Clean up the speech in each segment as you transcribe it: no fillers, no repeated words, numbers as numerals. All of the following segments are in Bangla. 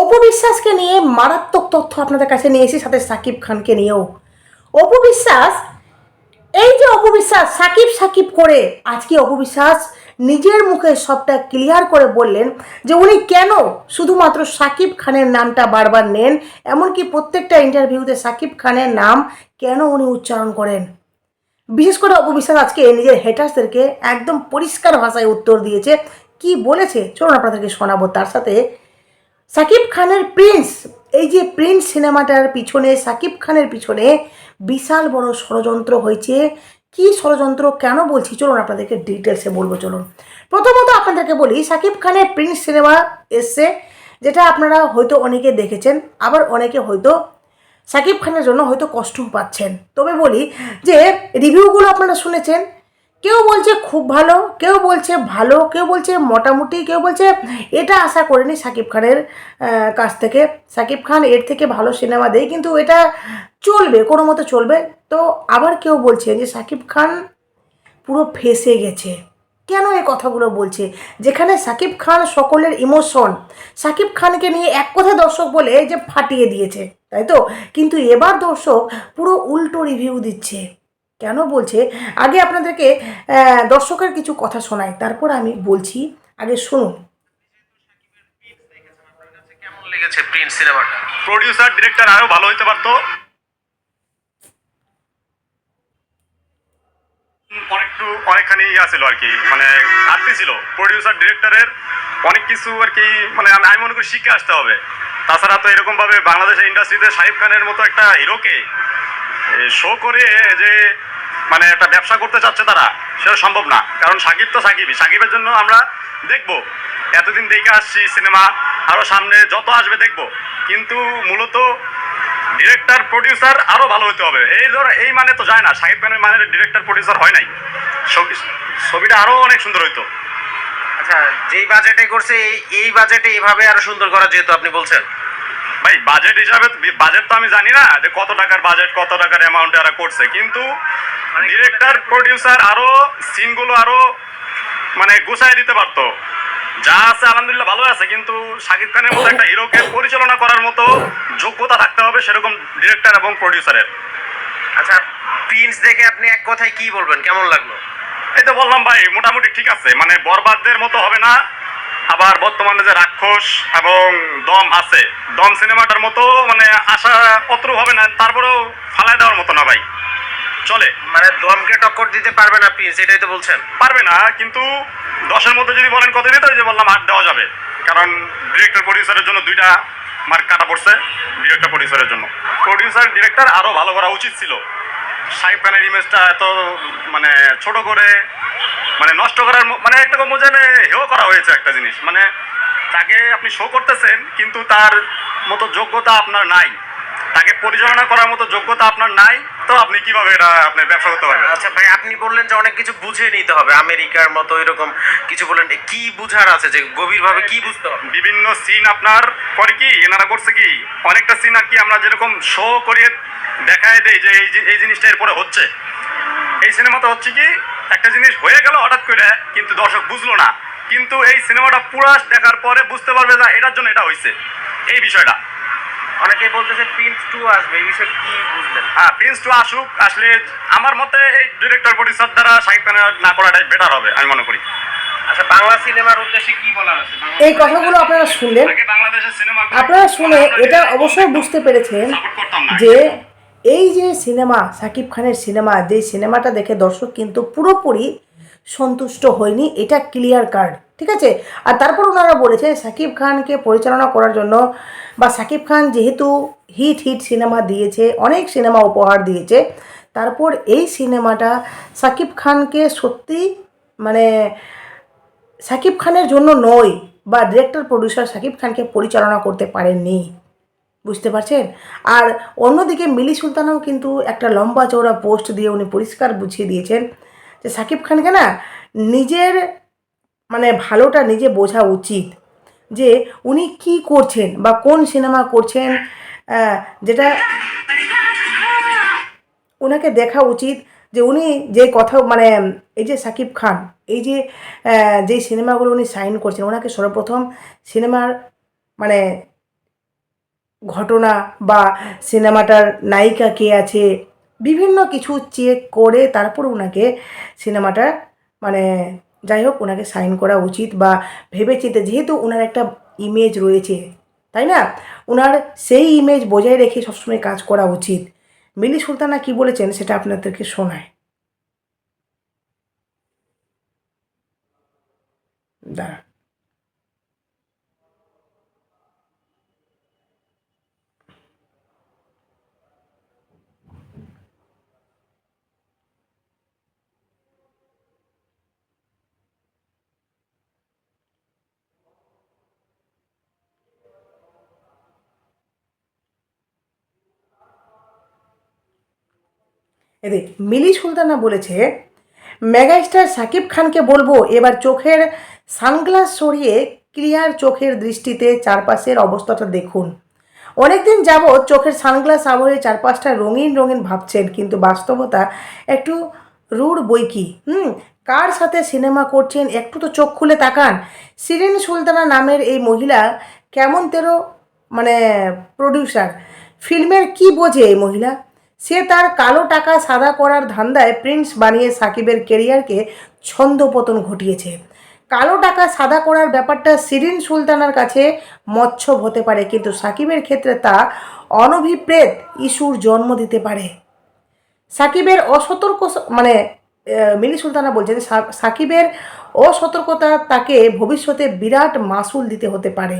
অপু বিশ্বাসকে নিয়ে মারাত্মক তথ্য আপনাদের কাছে নিয়ে এসেছি, সাথে সাকিব খানকে নিয়েও। অপু বিশ্বাস, এই যে অপু বিশ্বাস সাকিব সাকিব করে আজকে অপু বিশ্বাস নিজের মুখে সবটা ক্লিয়ার করে বললেন যে উনি কেন শুধুমাত্র সাকিব খানের নামটা বারবার নেন, এমনকি প্রত্যেকটা ইন্টারভিউতে সাকিব খানের নাম কেন উনি উচ্চারণ করেন। বিশেষ করে অপু বিশ্বাস আজকে নিজের হেটার্সদেরকে একদম পরিষ্কার ভাষায় উত্তর দিয়েছে। কি বলেছে চলুন আপনাদেরকে শোনাবো। তার সাথে সাকিব খানের প্রিন্স, এই যে প্রিন্স সিনেমাটার পিছনে সাকিব খানের পিছনে বিশাল বড় ষড়যন্ত্র হয়েছে। কি ষড়যন্ত্র কেন বলছি চলুন আপনাদেরকে ডিটেলসে বলবো। চলুন প্রথমত আপনাদেরকে বলি, সাকিব খানের প্রিন্স সিনেমা এসছে, যেটা আপনারা হয়তো অনেকে দেখেছেন, আবার অনেকে হয়তো সাকিব খানের জন্য হয়তো কষ্টও পাচ্ছেন। তবে বলি যে রিভিউগুলো আপনারা শুনেছেন, কেউ বলছে খুব ভালো, কেউ বলছে ভালো, কেউ বলছে মোটামুটি, কেউ বলছে এটা আশা করিনি সাকিব খানের কাছ থেকে, সাকিব খান এর থেকে ভালো সিনেমা দেয় কিন্তু এটা চলবে, কোনো মতো চলবে। তো আবার কেউ বলছে যে সাকিব খান পুরো ফেঁসে গেছে। কেন এই কথাগুলো বলছে? যেখানে সাকিব খান সকলের ইমোশন, সাকিব খানকে নিয়ে এক কথা দর্শক বলে যে ফাটিয়ে দিয়েছে, তাই তো? কিন্তু এবার দর্শক পুরো উল্টো রিভিউ দিচ্ছে। কেন বলছে আগে আপনাদেরকে দর্শকের কিছু কথা শোনাই, তারপর আমি বলছি, আগে শুনুন। কেমন লেগেছে প্রিন্স সিনেমাটা? প্রডিউসার ডিরেক্টর আরো ভালো হইতে পারতো। অনেকখানি ছিল আর কি, মানে ঘাটতি ছিল প্রডিউসার ডিরেক্টরের, অনেক কিছু আর কি, মানে আমি মনে করি শিখে আসতে হবে। তাছাড়া তো এরকম ভাবে বাংলাদেশের ইন্ডাস্ট্রিতে শাহিদ খানের মতো একটা হিরোকে শো করে যে মানে একটা ব্যবসা করতে চাচ্ছে তারা, সেটা সম্ভব না। কারণ সাকিব তো সাকিবই, সাকিবের জন্য আমরা দেখবো, এতদিন দেখে আসছি সিনেমা, আরো সামনে যত আসবে দেখবো, কিন্তু মূলত ডিরেক্টর প্রডিউসার আরো ভালো হতে হবে। এই মানে তো যায় না, শাহিদ খানের মানে ডিরেক্টর প্রডিউসার হয় নাই, ছবিটা আরো অনেক সুন্দর হইতো। আচ্ছা, যেই বাজেটে করছে এই বাজেটে এভাবে আরো সুন্দর করা যেহেতু আপনি বলছেন, ভাই বাজেট হিসাবে, বাজেট তো আমি জানি না যে কত টাকার বাজেট, কত টাকার অ্যামাউন্ট এরা করছে, কিন্তু ডিরেক্টর প্রডিউসার আরো সিনগুলো আরো মানে গুছাই দিতে পারতো। যা আছে আলহামদুলিল্লাহ ভালো আছে, কিন্তু শাকিব খানের মতো একটা হিরোকে পরিচালনা করার মতো যোগ্যতা থাকতে হবে সেরকম ডিরেক্টর এবং প্রডিউসারের। আচ্ছা, প্রিন্স দেখে আপনি এক কথায় কি বলবেন, কেমন লাগলো? এই তো বললাম ভাই, মোটামুটি ঠিক আছে, মানে বরবাদের মতো হবে না, আবার বর্তমানে যে রাক্ষস এবং দম আছে, দম সিনেমাটার মতো মানে আশা অত্র হবে না, তারপরেও ফালাই দেওয়ার মতো না ভাই, চলে। মানে দমকে টক্কর দিতে পারবে না প্রিন্স, এটাই তো বলছেন? পারবে না, কিন্তু 10-এর মধ্যে যদি বলেন কত দিতে, ওই যে বললাম 8 দেওয়া যাবে, কারণ ডিরেক্টর প্রডিউসারের জন্য 2টা মার্ক কাটা পড়ছে। ডিরেক্টর প্রডিউসারের জন্য প্রডিউসার ডিরেক্টর আরো ভালো করা উচিত ছিল। শাহিদ খানের ইমেজটা এত মানে ছোট করে মানে নষ্ট করার মানে একটা মজানে হেও করা হয়েছে একটা জিনিস, মানে তাকে আপনি শো করতেছেন কিন্তু তার মতো যোগ্যতা আপনার নাই, তাকে পরিচালনা করার মতো যোগ্যতা আপনার নাই, তো আপনি কিভাবে এটা আপনি ব্যবসা করতে পারবেন? আচ্ছা ভাই, আপনি বললেন যে অনেক কিছু বুঝে নিতে হবে, আমেরিকার মতো এরকম কিছু বললেন, কি বুঝার আছে, যে গভীরভাবে কি বুঝতে হবে? বিভিন্ন সিন আপনার করে কি এনারা করছে কি, অনেকটা সিন আর কি আমরা যেরকম শো করিয়ে দেখায় দেই যে এই জিনিসটা এরপরে হচ্ছে, এই সিনেমাতে হচ্ছে কি একটা জিনিস হয়ে গেল হঠাৎ করে, কিন্তু দর্শক বুঝলো না, কিন্তু এই সিনেমাটা পুরো দেখার পরে বুঝতে পারবে যে এটার জন্য এটা হয়েছে, এই বিষয়টা। অনেকেই বলতেছে প্রিন্স 2 আসবে, এই বিষয়ে কি বুঝলেন? হ্যাঁ, প্রিন্স 2 আসুক, আসলে আমার মতে এই ডিরেক্টর প্রডিউসার দ্বারা শাহিদ খানের না করাটাই বেটার হবে আমি মনে করি। আচ্ছা, বাংলা সিনেমার উদ্দেশ্যে কি বলার আছে? এই কথাগুলো আপনারা শুনলেন, বাংলাদেশের সিনেমা আপনারা শুনে এটা অবশ্যই বুঝতে পেরেছেন যে এই যে সিনেমা সাকিব খানের সিনেমা, যে সিনেমাটা দেখে দর্শক কিন্তু পুরোপুরি সন্তুষ্ট হয়নি, এটা ক্লিয়ার কার্ড, ঠিক আছে? আর তারপর ওনারা বলেছে সাকিব খানকে পরিচালনা করার জন্য, বা সাকিব খান যেহেতু হিট সিনেমা দিয়েছে, অনেক সিনেমা উপহার দিয়েছে, তারপর এই সিনেমাটা সাকিব খানকে সত্যি মানে সাকিব খানের জন্য নয়, বা ডিরেক্টর প্রডিউসার সাকিব খানকে পরিচালনা করতে পারেননি, বুঝতে পারছেন? আর অন্যদিকে মিলি সুলতানাও কিন্তু একটা লম্বা চওড়া পোস্ট দিয়ে উনি পরিষ্কার বুঝিয়ে দিয়েছেন যে সাকিব খানকে না নিজের মানে ভালোটা নিজে বোঝা উচিত, যে উনি কি করছেন বা কোন সিনেমা করছেন, যেটা ওনাকে দেখা উচিত, যে উনি যে কথা মানে এই যে সাকিব খান এই যে যেই সিনেমাগুলো উনি সাইন করছেন, ওনাকে সর্বপ্রথম সিনেমার মানে ঘটনা বা সিনেমাটার নায়িকা কে আছে বিভিন্ন কিছু চেক করে তারপর ওনাকে সিনেমাটা মানে যাই হোক ওনাকে সাইন করা উচিত, বা ভেবেচিন্তে, যেহেতু ওনার একটা ইমেজ রয়েছে তাই না, ওনার সেই ইমেজ বজায় রেখে সবসময় কাজ করা উচিত। মিলি সুলতানা কি বলেছেন সেটা আপনাদেরকে শোনায়, দাঁড়ান। এদিকে মিলি সুলতানা বলেছে, মেগাস্টার সাকিব খানকে বলবো এবার চোখের সানগ্লাস সরিয়ে ক্লিয়ার চোখের দৃষ্টিতে চারপাশের অবস্থাটা দেখুন। অনেকদিন যাবৎ চোখের সানগ্লাস আবহে চারপাশটা রঙিন রঙিন ভাবছেন, কিন্তু বাস্তবতা একটু রূঢ় বই কি। কার সাথে সিনেমা করছেন একটু তো চোখ খুলে তাকান। শিরিন সুলতানা নামের এই মহিলা কেমন তেরো মানে প্রডিউসার, ফিল্মের কি বোঝে এই মহিলা? সে তার কালো টাকা সাদা করার ধান্দায় প্রিন্স বানিয়ে সাকিবের কেরিয়ারকে ছন্দপতন ঘটিয়েছে। কালো টাকা সাদা করার ব্যাপারটা শিরিন সুলতানার কাছে মচ্ছব হতে পারে, কিন্তু সাকিবের ক্ষেত্রে তা অনভিপ্রেত ইস্যুর জন্ম দিতে পারে। সাকিবের অসতর্ক মানে মিলি সুলতানা বলছেন সাকিবের অসতর্কতা তাকে ভবিষ্যতে বিরাট মাসুল দিতে হতে পারে।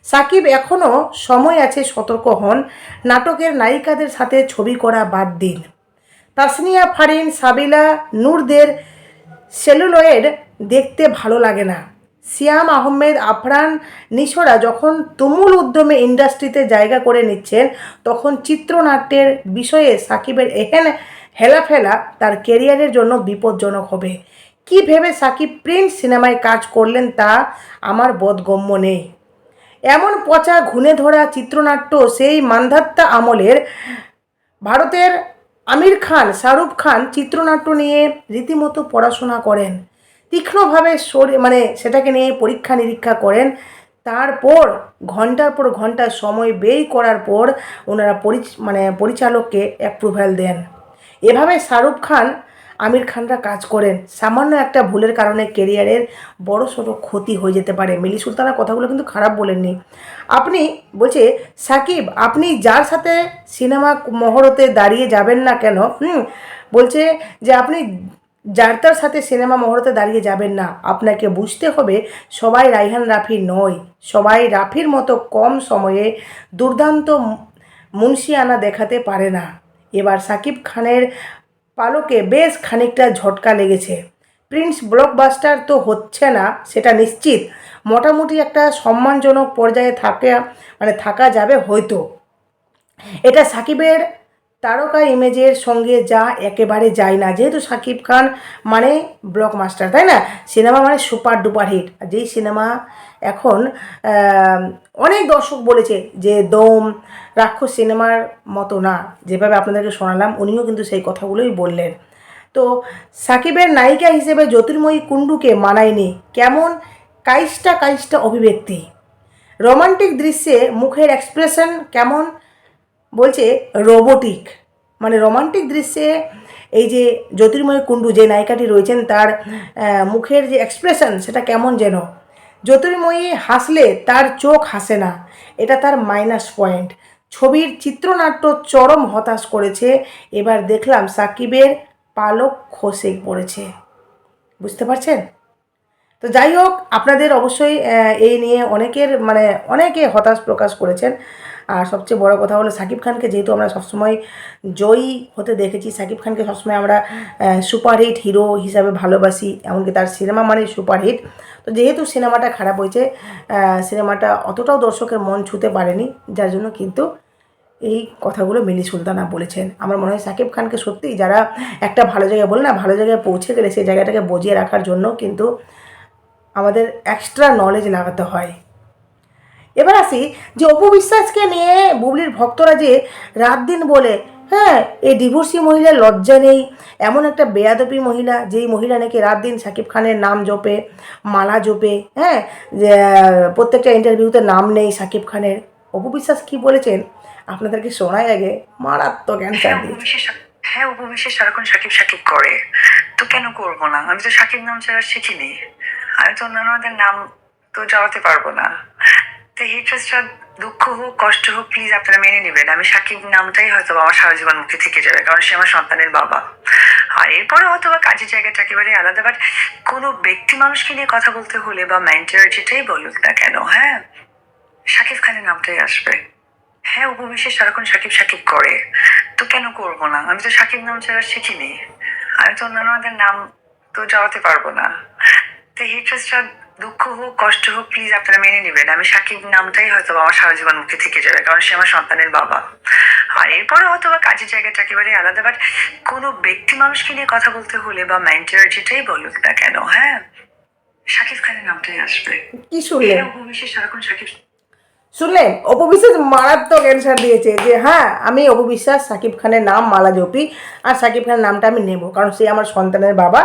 সাকিব এখনও সময় আছে, সতর্ক হন। নাটকের নায়িকাদের সাথে ছবি করা বাদ দিন। তাসনিয়া ফারিন, সাবিলা নূরদের সেলুলয়েড দেখতে ভালো লাগে না। সিয়াম আহমেদ, আফরান নিশোরা যখন তুমুল উদ্যমে ইন্ডাস্ট্রিতে জায়গা করে নিচ্ছেন, তখন চিত্রনাট্যের বিষয়ে সাকিবের এহেন হেলাফেলা তার কেরিয়ারের জন্য বিপজ্জনক হবে। কি ভেবে সাকিব প্রিন্স সিনেমায় কাজ করলেন তা আমার বোধগম্য নেই। এমন পচা ঘুণে ধরা চিত্রনাট্য সেই মান্ধাত্তা আমলের। ভারতের আমির খান, শাহরুখ খান চিত্রনাট্য নিয়ে রীতিমতো পড়াশোনা করেন, তীক্ষ্ণভাবে মানে সেটাকে নিয়ে পরীক্ষা নিরীক্ষা করেন। তারপর ঘন্টার পর ঘন্টা সময় ব্যয় করার পর ওনারা পরিচালককে অ্যাপ্রুভ্যাল দেন। এভাবে শাহরুখ খান, আমির খানরা কাজ করেন। সামান্য একটা ভুলের কারণে কেরিয়ারের বড় সড়ো ক্ষতি হয়ে যেতে পারে। মিলি সুলতানা কথাগুলো কিন্তু খারাপ বলেননি। আপনি বলছে সাকিব, আপনি যার সাথে সিনেমা মহরতে দাঁড়িয়ে যাবেন না কেন, বলছে যে আপনি যার তার সাথে সিনেমা মহরতে দাঁড়িয়ে যাবেন না, আপনাকে বুঝতে হবে সবাই রাইহান রাফি নয়, সবাই রাফির মতো কম সময়ে দুর্দান্ত মুন্সিয়ানা দেখাতে পারে না। এবার সাকিব খানের পালকে বেশ খানিকটা ঝটকা লেগেছে। প্রিন্স ব্লকবাস্টার তো হচ্ছে না সেটা নিশ্চিত, মোটামুটি একটা সম্মানজনক পর্যায়ে থাকা যাবে হয়তো। এটা সাকিবের তারকা ইমেজের সঙ্গে যা একেবারে যায় না, যেহেতু সাকিব খান মানে ব্লকবাস্টার, তাই না? সিনেমা মানে সুপার ডুপার হিট। যেই সিনেমা এখন অনেক দর্শক বলেছে যে দম, রাক্ষস সিনেমার মতো না, যেভাবে আপনাদেরকে শোনালাম উনিও কিন্তু সেই কথাগুলোই বললেন। তো সাকিবের নায়িকা হিসেবে জ্যোতির্ময়ী কুণ্ডুকে মানায়নি। কেমন কাইস্টা কাইস্টা অভিব্যক্তি, রোমান্টিক দৃশ্যে মুখের এক্সপ্রেশন কেমন, বলছে রোবোটিক। মানে রোমান্টিক দৃশ্যে এই যে জ্যোতির্ময়ী কুণ্ডু যে নায়িকাটি রয়েছেন তার মুখের যে এক্সপ্রেশন সেটা কেমন যেন। জ্যোতির্ময়ী হাসলে তার চোখ হাসে না, এটা তার মাইনাস পয়েন্ট। ছবির চিত্রনাট্য চরম হতাশ করেছে। এবার দেখলাম সাকিবের পালক খসে পড়েছে, বুঝতে পারছেন? তো যাই হোক, আপনাদের অবশ্যই এই নিয়ে অনেকে হতাশ প্রকাশ করেছেন। আর সবচেয়ে বড় কথা হলো সাকিব খানকে যেহেতু আমরা সবসময় জয়ী হতে দেখেছি, সাকিব খানকে সবসময় আমরা সুপারহিট হিরো হিসাবে ভালোবাসি, এমনকি তার সিনেমা মানে সুপারহিট। তো যেহেতু সিনেমাটা খারাপ হয়েছে, সিনেমাটা অতটাও দর্শকের মন ছুঁতে পারেনি, যার জন্য কিন্তু এই কথাগুলো মিলি সুলতানা বলেছেন। আমার মনে হয় সাকিব খানকে সত্যিই যারা একটা ভালো জায়গায় বলে না, ভালো জায়গায় পৌঁছে গেলে সেই জায়গাটাকে বজিয়ে রাখার জন্য কিন্তু আমাদের এক্সট্রা নলেজ লাগাতে হয়। এবার আসি যে অপু বিশ্বাসকে নিয়ে বুবলির ভক্তরা যে রাত দিন বলে, হ্যাঁ এই ডিভোর্সি মহিলার লজ্জা নেই, এমন একটা বেয়াদবি মহিলা, যেই মহিলা নাকি রাত দিন সাকিব খানের নাম জপে, মালা জপে, হ্যাঁ প্রত্যেকটা ইন্টারভিউতে নাম নেই সাকিব খানের। অপু বিশ্বাস কী বলেছেন আপনাদেরকে শোনাই আগে, মারাত্মক অ্যান্সার হ্যাঁ দিয়েছে। হ্যাঁ উপবিশ্বাস সারাক্ষণ সাকিব সাকিব করে, তো কেন করবো না? আমি তো সাকিব নাম ছাড়া শিখিনি, আমি তো অন্যান্যদের নাম তো জড়াতে পারবো না। তো হেট্রেসটা দুঃখ হোক কষ্ট হোক প্লিজ আপনারা মেনে নেবেন, আমি সাকিব নামটাই হয়তো আমার সারা জীবন মুখে থেকে যাবে, কারণ সে আমার সন্তানের বাবা। আর এরপরে হয়তো বা কাজের জায়গাটা একেবারে আলাদা, বাট কোনো ব্যক্তি মানুষকে নিয়ে কথা বলতে হলে বা মেন্টর যেটাই বলুক না কেন, হ্যাঁ সাকিব খানের নামটাই আসবে। হ্যাঁ উপবিশ্বাস সারাক্ষণ সাকিব সাকিব করে, তো কেন করবো না? আমি তো সাকিব নাম ছাড়া শিখিনি, আমি তো অন্যান্যদের নাম তো জড়াতে পারবো না। তো হেট্রেসটা দুঃখ হোক কষ্ট হোক প্লিজ আপনারা মেনে নেবেন, আমি সাকিব নামটাই হয়তো আমার সারা জীবন মুখে থেকে যাবে, কারণ সে আমার সন্তানের বাবা। আর এরপরে হয়তো বা কাজের জায়গাটা একেবারে আলাদা, বাট কোনো ব্যক্তি মানুষকে নিয়ে কথা বলতে হলে বা মেন্টর যেটাই বলুক না কেন, হ্যাঁ সাকিব খানের নামটাই আসবে। কি শুনলেন? হ্যাঁ উপবিশ্বাস সারাক্ষণ সাকিব শুনলেন? অপু বিশ্বাস মারাত্মক অ্যান্সার দিয়েছে যে হ্যাঁ আমি অপু বিশ্বাস সাকিব খানের নাম মালা জপি, আর সাকিব খানের নামটা আমি নেব, কারণ সে আমার সন্তানের বাবা।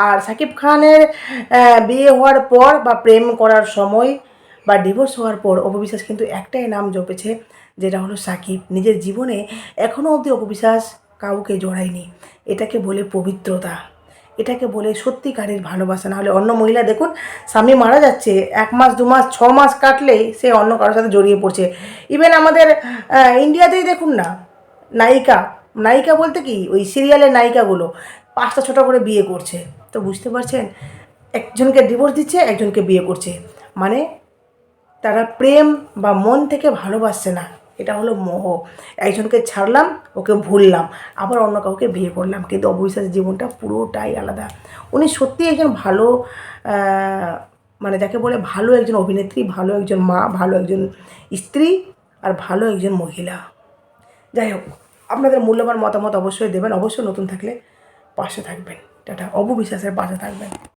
আর সাকিব খানের বিয়ে হওয়ার পর বা প্রেম করার সময় বা ডিভোর্স হওয়ার পর অপু বিশ্বাস কিন্তু একটাই নাম জপেছে, যেটা হলো সাকিব। নিজের জীবনে এখনও অবধি অপু বিশ্বাস কাউকে জড়ায়নি। এটাকে বলে পবিত্রতা, এটাকে বলে সত্যিকারের ভালোবাসা। না হলে অন্য মহিলা দেখুন স্বামী মারা যাচ্ছে, 1 মাস 2 মাস 6 মাস কাটলেই সে অন্য কারোর সাথে জড়িয়ে পড়ছে। ইভেন আমাদের ইন্ডিয়াতেই দেখুন না, নায়িকা নায়িকা বলতে কি ওই সিরিয়ালের নায়িকাগুলো 5টা 6টা করে বিয়ে করছে। তো বুঝতে পারছেন, একজনকে ডিভোর্স দিচ্ছে, একজনকে বিয়ে করছে, মানে তারা প্রেম বা মন থেকে ভালোবাসছে না, এটা হলো মোহ। একজনকে ছাড়লাম, ওকে ভুললাম, আবার অন্য কাউকে বিয়ে করলাম। কিন্তু অপু বিশ্বাসের জীবনটা পুরোটাই আলাদা। উনি সত্যিই একজন ভালো মানে যাকে বলে ভালো একজন অভিনেত্রী, ভালো একজন মা, ভালো একজন স্ত্রী, আর ভালো একজন মহিলা। যাই হোক, আপনাদের মূল্যবান মতামত অবশ্যই দেবেন, অবশ্যই নতুন থাকলে পাশে থাকবেন। টাটা, অপু বিশ্বাসের পাশে থাকবেন।